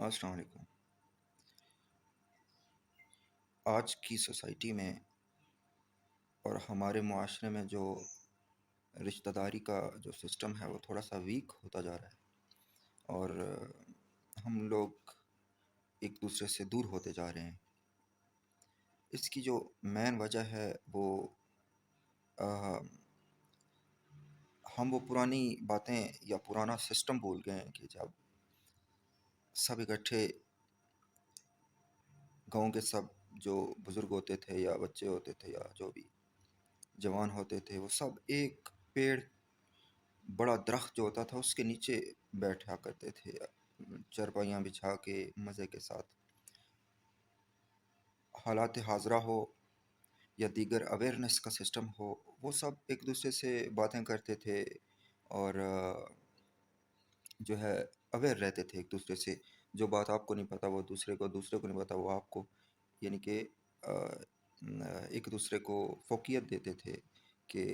السلام علیکم۔ آج کی سوسائٹی میں اور ہمارے معاشرے میں جو رشتہ داری کا جو سسٹم ہے وہ تھوڑا سا ویک ہوتا جا رہا ہے، اور ہم لوگ ایک دوسرے سے دور ہوتے جا رہے ہیں۔ اس کی جو مین وجہ ہے وہ ہم وہ پرانی باتیں یا پرانا سسٹم بھول گئے ہیں کہ جب سب اکٹھے گاؤں کے سب جو بزرگ ہوتے تھے یا بچے ہوتے تھے یا جو بھی جوان ہوتے تھے، وہ سب ایک پیڑ، بڑا درخت جو ہوتا تھا اس کے نیچے بیٹھا کرتے تھے، چرپائیاں بچھا کے مزے کے ساتھ۔ حالات حاضرہ ہو یا دیگر اویئرنیس کا سسٹم ہو، وہ سب ایک دوسرے سے باتیں کرتے تھے، اور جو ہے اویئر رہتے تھے ایک دوسرے سے۔ جو بات آپ کو نہیں پتہ وہ دوسرے کو نہیں پتہ وہ آپ کو، یعنی کہ ایک دوسرے کو فوقیت دیتے تھے کہ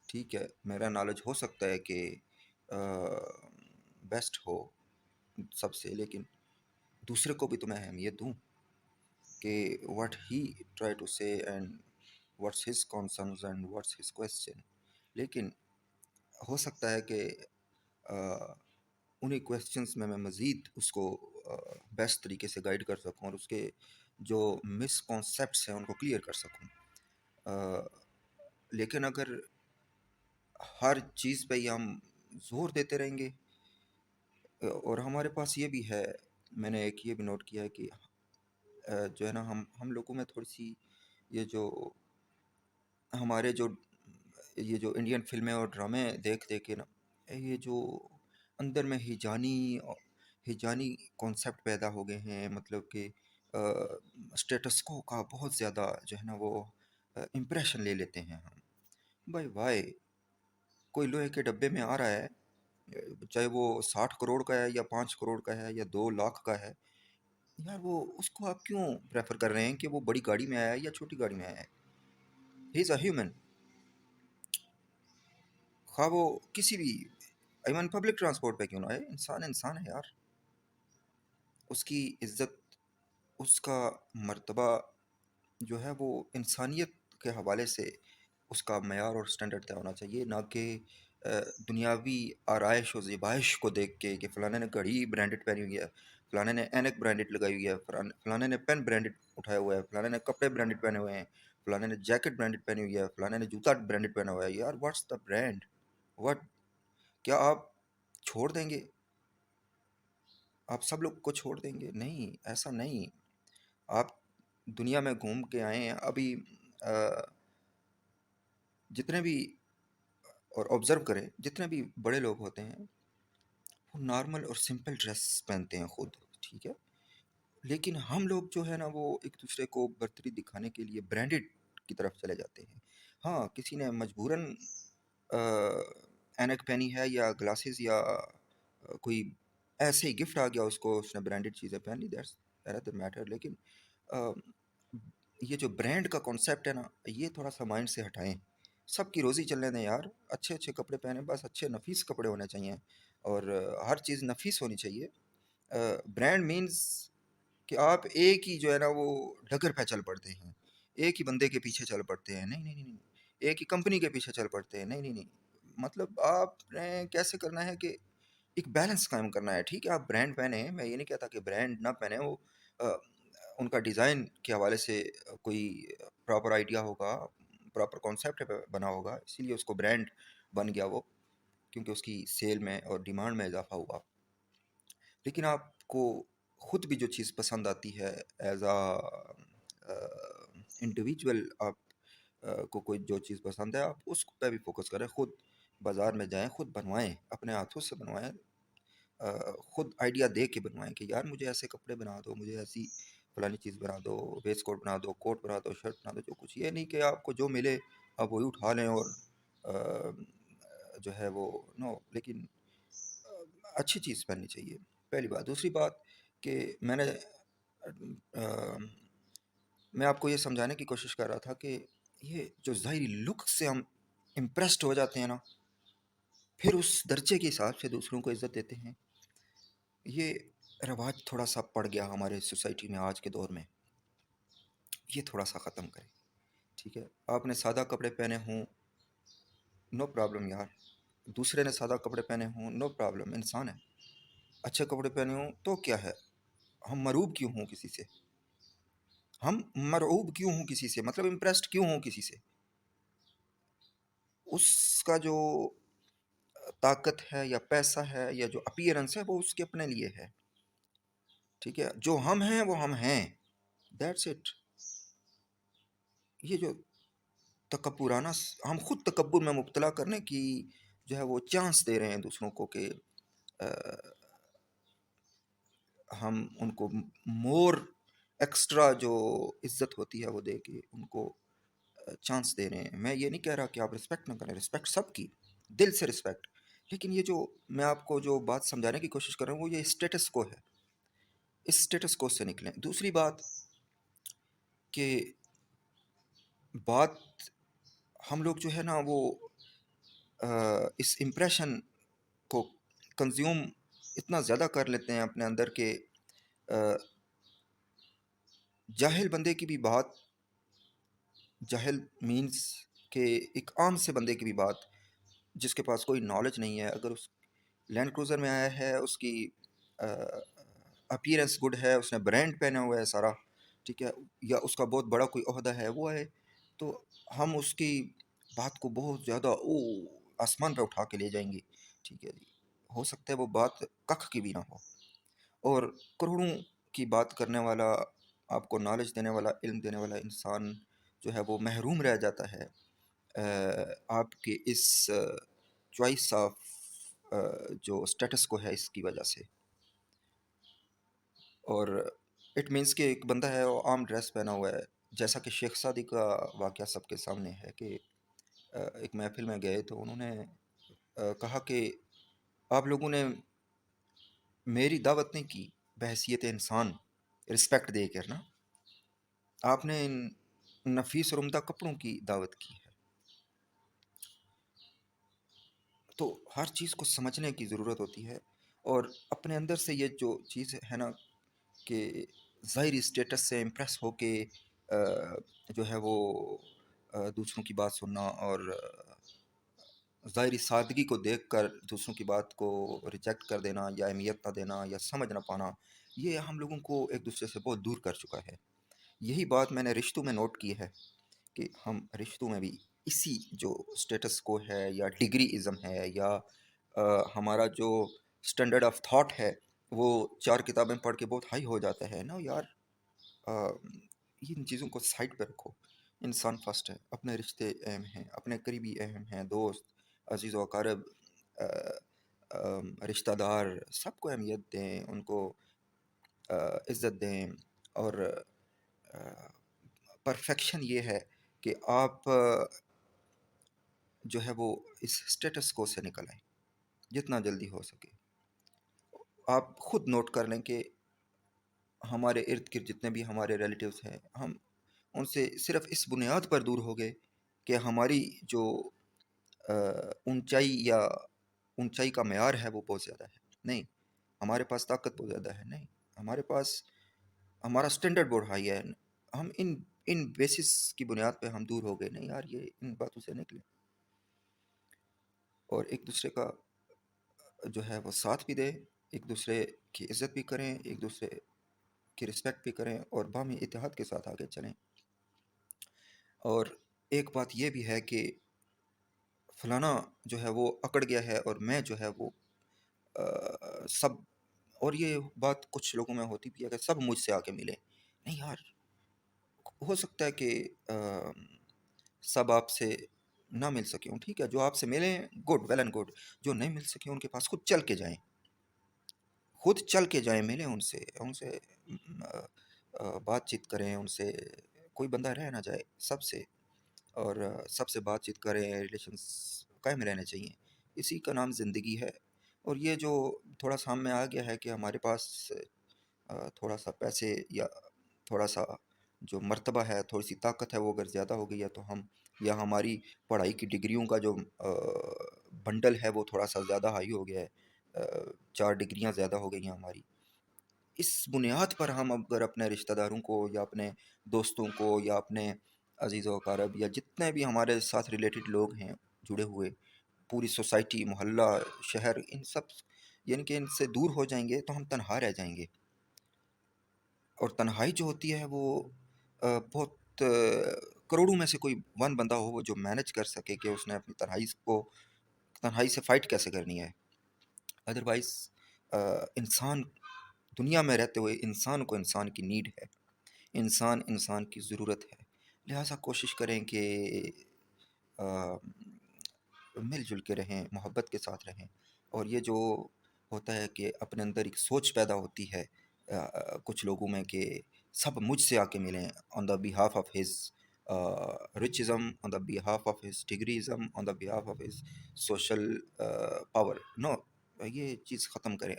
ٹھیک ہے، میرا نالج ہو سکتا ہے کہ بیسٹ ہو سب سے، لیکن دوسرے کو بھی تو میں اہمیت دوں کہ واٹ ہی ٹرائی ٹو سے and what's his concerns and what's his question. لیکن ہو سکتا ہے کہ انہیں کویسچنس میں مزید اس کو بیسٹ طریقے سے گائیڈ کر سکوں اور اس کے جو مس کانسیپٹس ہیں ان کو کلیئر کر سکوں۔ لیکن اگر ہر چیز پہ ہی ہم زور دیتے رہیں گے، اور ہمارے پاس یہ بھی ہے، میں نے ایک یہ بھی نوٹ کیا ہے کہ جو ہے نا ہم لوگوں میں تھوڑی سی یہ جو ہمارے یہ جو انڈین فلمیں اور ڈرامے دیکھ کے نا، یہ جو اندر میں ہیجانی کانسیپٹ پیدا ہو گئے ہیں، مطلب کہ اسٹیٹس کو کا بہت زیادہ جو ہے نا وہ امپریشن لے لیتے ہیں ہم۔ بھائی وائی، کوئی لوہے کے ڈبے میں آ رہا ہے، چاہے وہ 60 کروڑ کا ہے یا 5 کروڑ کا ہے یا 2 لاکھ کا ہے، یار وہ اس کو آپ کیوں پریفر کر رہے ہیں کہ وہ بڑی گاڑی میں آیا ہے یا چھوٹی گاڑی میں آیا ہے؟ ہی از اے ہیومن، خواہ وہ کسی بھی ایون پبلک ٹرانسپورٹ پہ کیوں نہ آئے، انسان ہے یار۔ اس کی عزت، اس کا مرتبہ جو ہے وہ انسانیت کے حوالے سے اس کا معیار اور سٹینڈرڈ طے ہونا چاہیے، نہ کہ دنیاوی آرائش و زیبائش کو دیکھ کے کہ فلانے نے گھڑی برانڈڈ پہنی ہوئی ہے، فلانے نے اینک برانڈڈ لگائی ہوئی ہے، فلانے نے پین برانڈڈ اٹھایا ہوا ہے، فلانے نے کپڑے برانڈڈ پہنے ہوئے ہیں، فلانے نے جیکٹ برانڈڈ پہنی ہوئی ہے، فلانے نے جوتا برانڈڈ پہنا ہوا ہے۔ یار واٹس دا برانڈ؟ واٹ؟ کیا آپ چھوڑ دیں گے؟ آپ سب لوگ کو چھوڑ دیں گے؟ نہیں، ایسا نہیں۔ آپ دنیا میں گھوم کے آئے ہیں ابھی، جتنے بھی، اور آبزرو کریں، جتنے بھی بڑے لوگ ہوتے ہیں وہ نارمل اور سمپل ڈریس پہنتے ہیں خود، ٹھیک ہے، لیکن ہم لوگ جو ہے نا وہ ایک دوسرے کو برتری دکھانے کے لیے برانڈڈ کی طرف چلے جاتے ہیں۔ ہاں، کسی نے مجبوراً اینک پہنی ہے یا گلاسز یا کوئی ایسے ہی گفٹ آ گیا اس کو، اس نے برانڈڈ چیزیں پہن لی، دیٹس ادر میٹر۔ لیکن یہ جو برانڈ کا کانسیپٹ ہے نا، یہ تھوڑا سا مائنڈ سے ہٹائیں۔ سب کی روزی چلنے دیں یار، اچھے اچھے کپڑے پہنیں، بس اچھے نفیس کپڑے ہونے چاہیے، اور ہر چیز نفیس ہونی چاہیے۔ برانڈ مینز کہ آپ ایک ہی جو ہے نا وہ ڈگر پہ چل پڑتے ہیں، ایک ہی بندے کے پیچھے چل پڑتے ہیں، نہیں نہیں نہیں نہیں، ایک ہی کمپنی کے پیچھے چل پڑتے ہیں، نہیں نہیں نہیں۔ مطلب آپ نے کیسے کرنا ہے کہ ایک بیلنس قائم کرنا ہے۔ ٹھیک ہے آپ برانڈ پہنیں، میں یہ نہیں کہتا کہ برانڈ نہ پہنیں، وہ ان کا ڈیزائن کے حوالے سے کوئی پراپر آئیڈیا ہوگا، پراپر کانسیپٹ بنا ہوگا، اسی لیے اس کو برانڈ بن گیا وہ، کیونکہ اس کی سیل میں اور ڈیمانڈ میں اضافہ ہوا۔ لیکن آپ کو خود بھی جو چیز پسند آتی ہے ایز اے انڈیویجول، آپ کو کوئی جو چیز پسند ہے آپ اس پہ بھی فوکس کریں، خود بازار میں جائیں، خود بنوائیں، اپنے ہاتھوں سے بنوائیں، خود آئیڈیا دے کے بنوائیں کہ یار مجھے ایسے کپڑے بنا دو، مجھے ایسی فلانی چیز بنا دو، ویسٹ کوٹ بنا دو، کوٹ بنا دو، شرٹ بنا دو، جو کچھ۔ یہ نہیں کہ آپ کو جو ملے آپ وہی اٹھا لیں اور جو ہے وہ نو، لیکن اچھی چیز پہننی چاہیے، پہلی بات۔ دوسری بات کہ میں آپ کو یہ سمجھانے کی کوشش کر رہا تھا کہ یہ جو ظاہری لک سے ہم امپریسڈ ہو جاتے ہیں نا، پھر اس درجے کے حساب سے دوسروں کو عزت دیتے ہیں، یہ رواج تھوڑا سا پڑ گیا ہمارے سوسائٹی میں آج کے دور میں، یہ تھوڑا سا ختم کریں، ٹھیک ہے؟ آپ نے سادہ کپڑے پہنے ہوں، نو پرابلم یار، دوسرے نے سادہ کپڑے پہنے ہوں، نو پرابلم، انسان ہے۔ اچھے کپڑے پہنے ہوں تو کیا ہے، ہم مرعوب کیوں ہوں کسی سے؟ ہم مرعوب کیوں ہوں کسی سے، مطلب امپریسڈ کیوں ہوں کسی سے؟ اس کا جو طاقت ہے یا پیسہ ہے یا جو اپیئرنس ہے وہ اس کے اپنے لیے ہے، ٹھیک ہے؟ جو ہم ہیں وہ ہم ہیں، دیٹس اٹ۔ یہ جو تکبرانہ ہم خود تکبر میں مبتلا کرنے کی جو ہے وہ چانس دے رہے ہیں دوسروں کو کہ ہم ان کو مور ایکسٹرا جو عزت ہوتی ہے وہ دے کے ان کو چانس دے رہے ہیں۔ میں یہ نہیں کہہ رہا کہ آپ رسپیکٹ نہ کریں، رسپیکٹ سب کی، دل سے رسپیکٹ، لیکن یہ جو میں آپ کو جو بات سمجھانے کی کوشش کر رہا ہوں وہ یہ اسٹیٹس کو ہے، اس اسٹیٹس کو سے نکلیں۔ دوسری بات کہ بات ہم لوگ جو ہے نا وہ اس امپریشن کو کنزیوم اتنا زیادہ کر لیتے ہیں اپنے اندر کہ جاہل بندے کی بھی بات، جاہل مینس کہ ایک عام سے بندے کی بھی بات جس کے پاس کوئی نالج نہیں ہے، اگر اس لینڈ کروزر میں آیا ہے، اس کی اپیرنس گڈ ہے، اس نے برانڈ پہنا ہوا ہے سارا، ٹھیک ہے، یا اس کا بہت بڑا کوئی عہدہ ہے، وہ ہے، تو ہم اس کی بات کو بہت زیادہ آسمان پہ اٹھا کے لے جائیں گے، ٹھیک ہے جی، ہو سکتا ہے وہ بات ککھ کی بھی نہ ہو، اور کروڑوں کی بات کرنے والا، آپ کو نالج دینے والا، علم دینے والا انسان جو ہے وہ محروم رہ جاتا ہے آپ کے اس چوائس آف جو اسٹیٹس کو ہے اس کی وجہ سے۔ اور اٹ مینس کہ ایک بندہ ہے وہ عام ڈریس پہنا ہوا ہے، جیسا کہ شیخ سعدی کا واقعہ سب کے سامنے ہے کہ ایک محفل میں گئے تو انہوں نے کہا کہ آپ لوگوں نے میری دعوت نہیں کی بحیثیت انسان، رسپیکٹ دے کر نا، آپ نے ان نفیس اور عمدہ کپڑوں کی دعوت کی ہے۔ تو ہر چیز کو سمجھنے کی ضرورت ہوتی ہے، اور اپنے اندر سے یہ جو چیز ہے نا کہ ظاہری اسٹیٹس سے امپریس ہو کے جو ہے وہ دوسروں کی بات سننا، اور ظاہری سادگی کو دیکھ کر دوسروں کی بات کو ریجیکٹ کر دینا یا اہمیت نہ دینا یا سمجھ نہ پانا، یہ ہم لوگوں کو ایک دوسرے سے بہت دور کر چکا ہے۔ یہی بات میں نے رشتوں میں نوٹ کی ہے کہ ہم رشتوں میں بھی اسی جو اسٹیٹس کو ہے یا ڈگری ازم ہے یا ہمارا جو اسٹینڈرڈ آف تھاٹ ہے وہ چار کتابیں پڑھ کے بہت ہائی ہو جاتا ہے نا یار، ان چیزوں کو سائڈ پہ رکھو، انسان فرسٹ ہے، اپنے رشتے اہم ہیں، اپنے قریبی اہم ہیں، دوست، عزیز و اقارب، رشتہ دار، سب کو اہمیت دیں، ان کو عزت دیں، اور پرفیکشن یہ ہے کہ آپ جو ہے وہ اس اسٹیٹس کو سے نکل آئیں جتنا جلدی ہو سکے۔ آپ خود نوٹ کر لیں کہ ہمارے ارد گرد جتنے بھی ہمارے ریلیٹیوز ہیں، ہم ان سے صرف اس بنیاد پر دور ہو گئے کہ ہماری جو اونچائی یا اونچائی کا معیار ہے وہ بہت زیادہ ہے، نہیں، ہمارے پاس طاقت بہت زیادہ ہے، نہیں، ہمارے پاس ہمارا اسٹینڈرڈ بہت ہائی ہے، ہم ان بیسس کی بنیاد پہ ہم دور ہو گئے، نہیں یار، یہ ان باتوں سے نکلیں، اور ایک دوسرے کا جو ہے وہ ساتھ بھی دیں، ایک دوسرے کی عزت بھی کریں، ایک دوسرے کی رسپیکٹ بھی کریں، اور باہمی اتحاد کے ساتھ آگے چلیں۔ اور ایک بات یہ بھی ہے کہ فلانا جو ہے وہ اکڑ گیا ہے اور میں جو ہے وہ سب، اور یہ بات کچھ لوگوں میں ہوتی بھی ہے کہ سب مجھ سے آ کے ملے، نہیں یار، ہو سکتا ہے کہ سب آپ سے نہ مل سکیں ہوں، ٹھیک ہے، جو آپ سے ملیں گڈ، ویل اینڈ گڈ، جو نہیں مل سکیں ان کے پاس خود چل کے جائیں، خود چل کے جائیں، ملیں ان سے بات چیت کریں، ان سے کوئی بندہ رہ نہ جائے، سب سے، اور سب سے بات چیت کریں، ریلیشنس قائم رہنے چاہیے، اسی کا نام زندگی ہے۔ اور یہ جو تھوڑا سا ہم میں آ گیا ہے کہ ہمارے پاس تھوڑا سا پیسے یا تھوڑا سا جو مرتبہ ہے، تھوڑی سی طاقت ہے، وہ اگر زیادہ ہو گئی ہے تو ہم، یا ہماری پڑھائی کی ڈگریوں کا جو بنڈل ہے وہ تھوڑا سا زیادہ ہائی ہو گیا ہے، 4 ڈگریاں زیادہ ہو گئی ہیں ہماری، اس بنیاد پر ہم اگر اپنے رشتہ داروں کو یا اپنے دوستوں کو یا اپنے عزیز و اقارب یا جتنے بھی ہمارے ساتھ ریلیٹڈ لوگ ہیں جڑے ہوئے، پوری سوسائٹی، محلہ، شہر، ان سب یعنی کہ ان سے دور ہو جائیں گے تو ہم تنہا رہ جائیں گے. اور تنہائی جو ہوتی ہے وہ بہت کروڑوں میں سے کوئی ون بندہ ہو وہ جو مینج کر سکے کہ اس نے اپنی تنہائی سے فائٹ کیسے کرنی ہے. ادروائز انسان دنیا میں رہتے ہوئے انسان کو انسان کی نیڈ ہے، انسان کی ضرورت ہے. لہٰذا کوشش کریں کہ مل جل کے رہیں، محبت کے ساتھ رہیں. اور یہ جو ہوتا ہے کہ اپنے اندر ایک سوچ پیدا ہوتی ہے کچھ لوگوں میں کہ سب مجھ سے آ کے ملیں on the behalf of his richism, on the behalf of his degreeism, on the behalf of his social power. No, یہ چیز ختم کریں.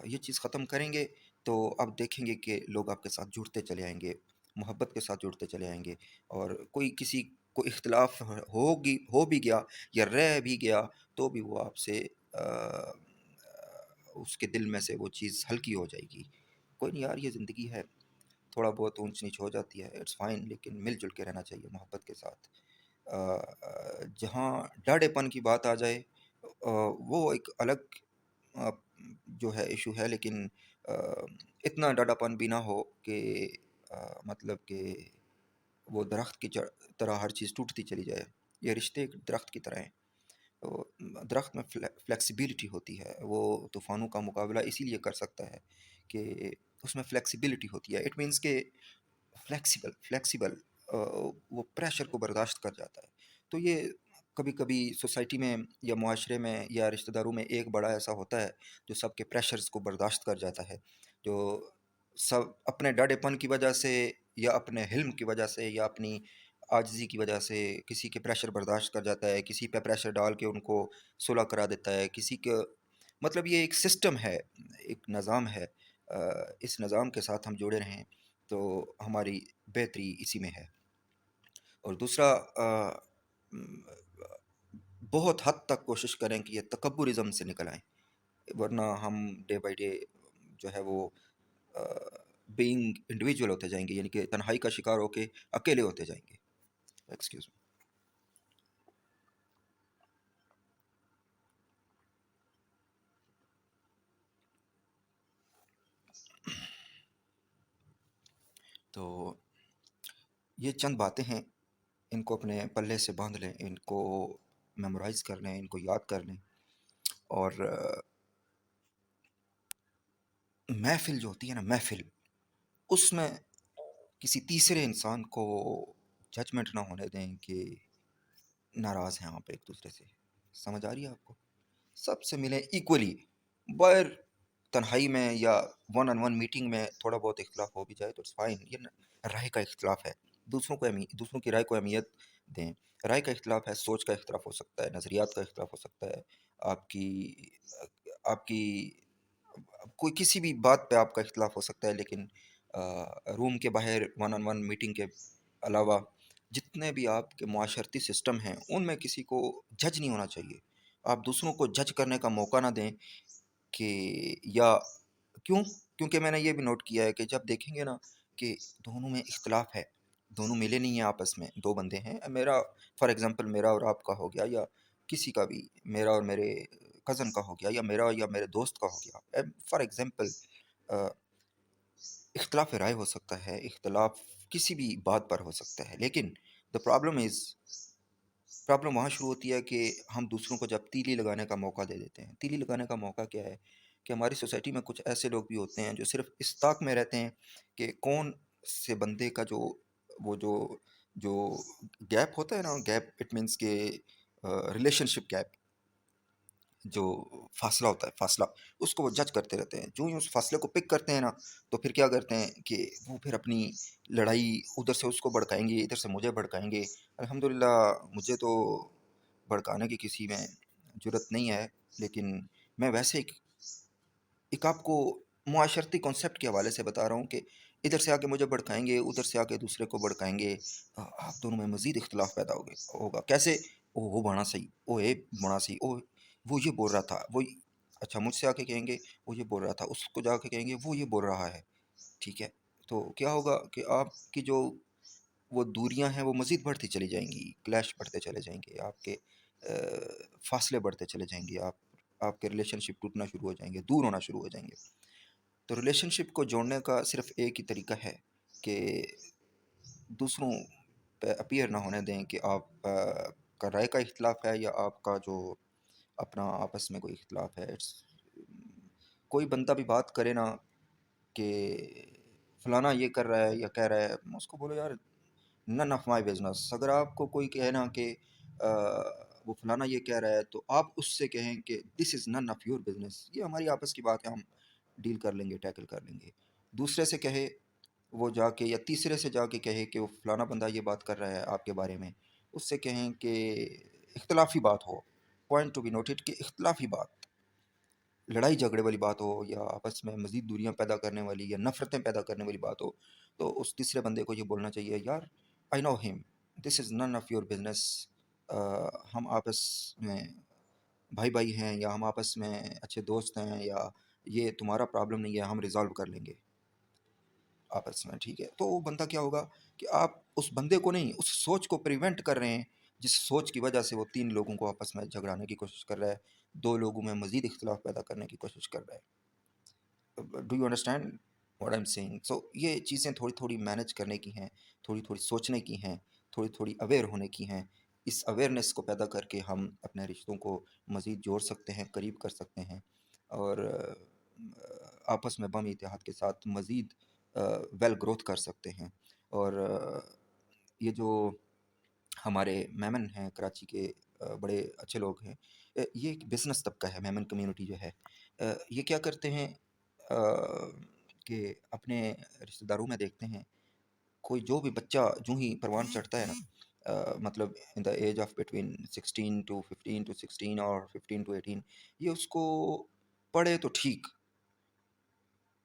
یہ چیز ختم کریں گے تو آپ دیکھیں گے کہ لوگ آپ کے ساتھ جڑتے چلے آئیں گے، محبت کے ساتھ جڑتے چلے آئیں گے. اور کوئی کسی کو اختلاف ہو بھی گیا یا رہ بھی گیا تو بھی وہ آپ سے اس کے دل میں سے وہ چیز ہلکی ہو جائے گی. کوئی نہیں یار، یہ زندگی ہے، تھوڑا بہت اونچ نیچ ہو جاتی ہے، اٹس فائن، لیکن مل جل کے رہنا چاہیے محبت کے ساتھ. جہاں ڈاڑے پن کی بات آ جائے وہ ایک الگ جو ہے ایشو ہے، لیکن اتنا ڈاڑا پن بھی نہ ہو کہ مطلب کہ وہ درخت کی طرح ہر چیز ٹوٹتی چلی جائے. یہ رشتے ایک درخت کی طرح ہیں. تو درخت میں فلیکسیبلٹی ہوتی ہے، وہ طوفانوں کا مقابلہ اسی لیے کر سکتا ہے کہ اس میں فلیکسیبلٹی ہوتی ہے. اٹ مینس کہ فلیکسیبل وہ پریشر کو برداشت کر جاتا ہے. تو یہ کبھی کبھی سوسائٹی میں یا معاشرے میں یا رشتہ داروں میں ایک بڑا ایسا ہوتا ہے جو سب کے پریشرز کو برداشت کر جاتا ہے، جو سب اپنے ڈاڑے پن کی وجہ سے یا اپنے حلم کی وجہ سے یا اپنی عاجزی کی وجہ سے کسی کے پریشر برداشت کر جاتا ہے، کسی پہ پریشر ڈال کے ان کو صلح کرا دیتا ہے. کسی کے مطلب یہ ایک سسٹم ہے، ایک نظام ہے. اس نظام کے ساتھ ہم جڑے رہیں تو ہماری بہتری اسی میں ہے. اور دوسرا بہت حد تک کوشش کریں کہ یہ تکبرزم سے نکل آئیں، ورنہ ہم ڈے بائی ڈے جو ہے وہ بینگ انڈیویجول ہوتے جائیں گے، یعنی کہ تنہائی کا شکار ہو کے اکیلے ہوتے جائیں گے. Excuse me. تو یہ چند باتیں ہیں، ان کو اپنے پلے سے باندھ لیں، ان کو میمورائز کر لیں، ان کو یاد کر لیں. اور محفل جو ہوتی ہے نا، محفل، اس میں کسی تیسرے انسان کو ججمنٹ نہ ہونے دیں کہ ناراض ہیں آپ ایک دوسرے سے. سمجھ آ رہی ہے آپ کو؟ سب سے ملیں ایکولی. باہر تنہائی میں یا ون آن ون میٹنگ میں تھوڑا بہت اختلاف ہو بھی جائے تو اٹس فائن. یہ رائے کا اختلاف ہے، دوسروں کی رائے کو اہمیت دیں. رائے کا اختلاف ہے، سوچ کا اختلاف ہو سکتا ہے، نظریات کا اختلاف ہو سکتا ہے، آپ کی کوئی کسی بھی بات پہ آپ کا اختلاف ہو سکتا ہے، لیکن روم کے باہر ون آن ون میٹنگ کے علاوہ جتنے بھی آپ کے معاشرتی سسٹم ہیں ان میں کسی کو جج نہیں ہونا چاہیے. آپ دوسروں کو جج کرنے کا موقع نہ دیں کہ یا کیونکہ میں نے یہ بھی نوٹ کیا ہے کہ جب دیکھیں گے نا کہ دونوں میں اختلاف ہے، دونوں ملے نہیں ہیں آپس میں، دو بندے ہیں، میرا فار ایگزامپل میرا اور آپ کا ہو گیا، یا کسی کا بھی، میرا اور میرے کزن کا ہو گیا، یا میرا یا میرے دوست کا ہو گیا، فار ایگزامپل اختلاف رائے ہو سکتا ہے، اختلاف کسی بھی بات پر ہو سکتا ہے. لیکن دا پرابلم وہاں شروع ہوتی ہے کہ ہم دوسروں کو جب تیلی لگانے کا موقع دے دیتے ہیں. تیلی لگانے کا موقع کیا ہے کہ ہماری سوسائٹی میں کچھ ایسے لوگ بھی ہوتے ہیں جو صرف اس طاق میں رہتے ہیں کہ کون سے بندے کا وہ جو گیپ ہوتا ہے نا، گیپ اٹ مینس کہ ریلیشن شپ گیپ، جو فاصلہ ہوتا ہے، فاصلہ، اس کو وہ جج کرتے رہتے ہیں. جو ہی اس فاصلے کو پک کرتے ہیں نا تو پھر کیا کرتے ہیں کہ وہ پھر اپنی لڑائی ادھر سے اس کو بھڑکائیں گے، ادھر سے مجھے بھڑکائیں گے. الحمدللہ مجھے تو بھڑکانے کی کسی میں جرت نہیں ہے، لیکن میں ویسے ایک آپ کو معاشرتی کانسیپٹ کے حوالے سے بتا رہا ہوں کہ ادھر سے آ کے مجھے بھڑکائیں گے، ادھر سے آ کے دوسرے کو بھڑکائیں گے. آپ دونوں میں مزید اختلاف پیدا ہوگا. کیسے؟ او وہ بڑا صحیح، او اے بڑا صحیح، او وہ یہ بول رہا تھا، وہ اچھا مجھ سے آ کے کہیں گے وہ یہ بول رہا تھا، اس کو جا کے کہیں گے وہ یہ بول رہا ہے، ٹھیک ہے؟ تو کیا ہوگا کہ آپ کی جو وہ دوریاں ہیں وہ مزید بڑھتی چلی جائیں گی، کلیش بڑھتے چلے جائیں گے، آپ کے فاصلے بڑھتے چلے جائیں گے، آپ کے ریلیشن شپ ٹوٹنا شروع ہو جائیں گے، دور ہونا شروع ہو جائیں گے۔ تو ریلیشن شپ کو جوڑنے کا صرف ایک ہی طریقہ ہے کہ دوسروں پہ اپیئر نہ ہونے دیں کہ آپ کا رائے کا اختلاف ہے یا آپ کا جو اپنا آپس میں کوئی اختلاف ہے۔ کوئی بندہ بھی بات کرے نا کہ فلانا یہ کر رہا ہے یا کہہ رہا ہے، اس کو بولو یار نن آف مائی بزنس۔ اگر آپ کو کوئی کہنا کہ وہ فلانا یہ کہہ رہا ہے تو آپ اس سے کہیں کہ دس از نن آف یور بزنس، یہ ہماری آپس کی بات ہے، ہم ڈیل کر لیں گے، ٹیکل کر لیں گے۔ دوسرے سے کہے وہ جا کے، یا تیسرے سے جا کے کہے کہ وہ فلانا بندہ یہ بات کر رہا ہے آپ کے بارے میں، اس سے کہیں کہ اختلافی بات ہو، پوائنٹ ٹو بی نوٹڈ کہ اختلافی بات، لڑائی جھگڑے والی بات ہو یا آپس میں مزید دوریاں پیدا کرنے والی یا نفرتیں پیدا کرنے والی بات ہو، تو اس تیسرے بندے کو یہ بولنا چاہیے یار آئی نو ہم، دس از نن آف یور بزنس، ہم آپس میں بھائی بھائی ہیں یا ہم آپس میں اچھے دوست ہیں، یا یہ تمہارا پرابلم نہیں ہے، ہم ریزالو کر لیں گے آپس میں، ٹھیک ہے؟ تو وہ بندہ کیا ہوگا کہ آپ اس بندے کو نہیں، اس سوچ کو پریونٹ کر رہے ہیں جس سوچ کی وجہ سے وہ 3 لوگوں کو آپس میں جھگڑانے کی کوشش کر رہا ہے، 2 لوگوں میں مزید اختلاف پیدا کرنے کی کوشش کر رہا ہے۔ Do you understand what I am saying? So یہ چیزیں تھوڑی تھوڑی مینیج کرنے کی ہیں، تھوڑی تھوڑی سوچنے کی ہیں، تھوڑی تھوڑی اویئر ہونے کی ہیں۔ اس اویئرنیس کو پیدا کر کے ہم اپنے رشتوں کو مزید جوڑ سکتے ہیں، قریب کر سکتے ہیں، اور آپس میں باہمی اتحاد کے ساتھ مزید ویل گروتھ کر سکتے ہیں۔ اور یہ جو ہمارے میمن ہیں کراچی کے، بڑے اچھے لوگ ہیں، یہ ایک بزنس طبقہ ہے، میمن کمیونٹی جو ہے، یہ کیا کرتے ہیں کہ اپنے رشتہ داروں میں دیکھتے ہیں کوئی جو بھی بچہ جو ہی پروان چڑھتا ہے نا، مطلب ان دا ایج آف بٹوین 16 to 16 اور 15 to 18، یہ اس کو پڑھے تو ٹھیک،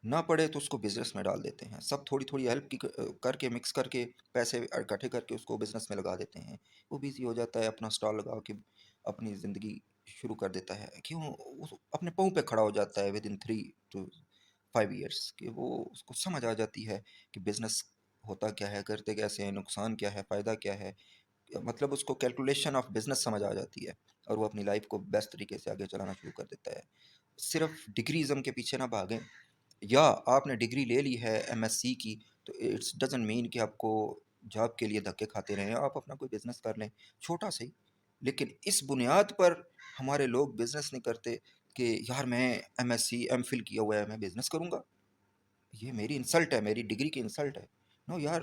نہ پڑھے تو اس کو بزنس میں ڈال دیتے ہیں، سب تھوڑی تھوڑی ہیلپ کی کر کے، مکس کر کے، پیسے اکٹھے کر کے اس کو بزنس میں لگا دیتے ہیں، وہ بیزی ہو جاتا ہے، اپنا سٹال لگا کے اپنی زندگی شروع کر دیتا ہے، کیوں اپنے پاؤں پہ کھڑا ہو جاتا ہے ود ان 3 to 5 ایئرس، کہ وہ اس کو سمجھ آ جاتی ہے کہ بزنس ہوتا کیا ہے، کرتے کیسے ہیں، نقصان کیا ہے، فائدہ کیا ہے، مطلب اس کو کیلکولیشن آف بزنس سمجھ آ جاتی ہے، اور وہ اپنی لائف کو بیسٹ طریقے سے آگے چلانا شروع کر دیتا ہے۔ صرف ڈگریزم کے پیچھے نہ بھاگیں، یا آپ نے ڈگری لے لی ہے ایم ایس سی کی تو اٹس ڈزنٹ مین کہ آپ کو جاب کے لیے دھکے کھاتے رہیں، آپ اپنا کوئی بزنس کر لیں، چھوٹا صحیح، لیکن اس بنیاد پر ہمارے لوگ بزنس نہیں کرتے کہ یار میں M S C M Phil کیا ہوا ہے میں بزنس کروں گا، یہ میری انسلٹ ہے، میری ڈگری کی انسلٹ ہے۔ نو یار،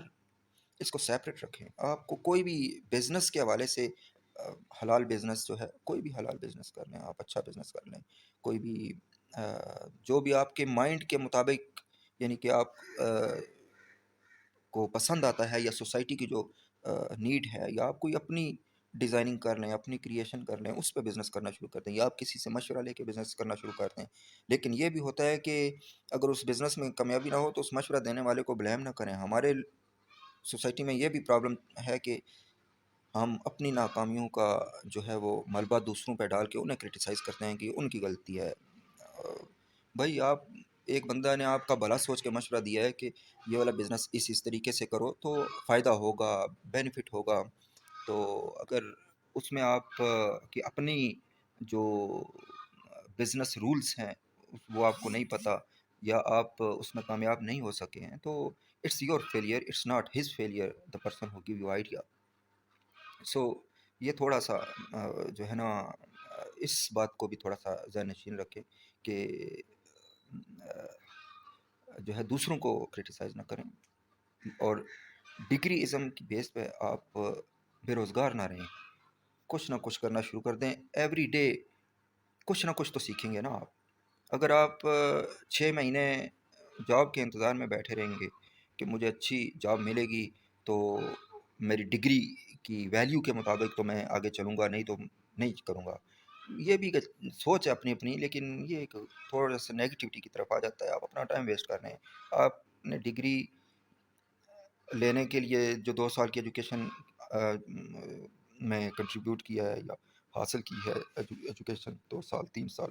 اس کو سیپریٹ رکھیں۔ آپ کو کوئی بھی بزنس کے حوالے سے حلال بزنس جو ہے، کوئی بھی حلال بزنس کر لیں، آپ اچھا بزنس کر لیں، کوئی بھی جو بھی آپ کے مائنڈ کے مطابق، یعنی کہ آپ کو پسند آتا ہے، یا سوسائٹی کی جو نیڈ ہے، یا آپ کوئی اپنی ڈیزائننگ کر لیں، اپنی کریشن کر لیں، اس پہ بزنس کرنا شروع کر دیں، یا آپ کسی سے مشورہ لے کے بزنس کرنا شروع کر دیں۔ لیکن یہ بھی ہوتا ہے کہ اگر اس بزنس میں کامیابی نہ ہو تو اس مشورہ دینے والے کو بلیم نہ کریں۔ ہمارے سوسائٹی میں یہ بھی پرابلم ہے کہ ہم اپنی ناکامیوں کا جو ہے وہ ملبہ دوسروں پہ ڈال کے انہیں کرٹیسائز کرتے ہیں کہ ان کی غلطی ہے۔ بھائی، آپ ایک بندہ نے آپ کا بھلا سوچ کے مشورہ دیا ہے کہ یہ والا بزنس اس طریقے سے کرو تو فائدہ ہوگا، بینیفٹ ہوگا، تو اگر اس میں آپ کی اپنی جو بزنس رولز ہیں وہ آپ کو نہیں پتہ، یا آپ اس میں کامیاب نہیں ہو سکے ہیں، تو it's your failure, it's not his failure, the person who give you idea. So یہ تھوڑا سا جو ہے نا، اس بات کو بھی تھوڑا سا ذہن نشین رکھے کہ جو ہے دوسروں کو کرٹیسائز نہ کریں، اور ڈگری ازم کی بیس پہ آپ بے روزگار نہ رہیں، کچھ نہ کچھ کرنا شروع کر دیں، ایوری ڈے کچھ نہ کچھ تو سیکھیں گے نا آپ۔ اگر آپ 6 مہینے جاب کے انتظار میں بیٹھے رہیں گے کہ مجھے اچھی جاب ملے گی تو میری ڈگری کی ویلیو کے مطابق تو میں آگے چلوں گا، نہیں تو نہیں کروں گا، یہ بھی سوچ ہے اپنی اپنی، لیکن یہ ایک تھوڑا سا نیگیٹیوٹی کی طرف آ جاتا ہے، آپ اپنا ٹائم ویسٹ کر رہے ہیں۔ آپ نے ڈگری لینے کے لیے جو 2 سال کی ایجوکیشن میں کنٹریبیوٹ کیا ہے یا حاصل کی ہے، ایجوکیشن 2 سال 3 سال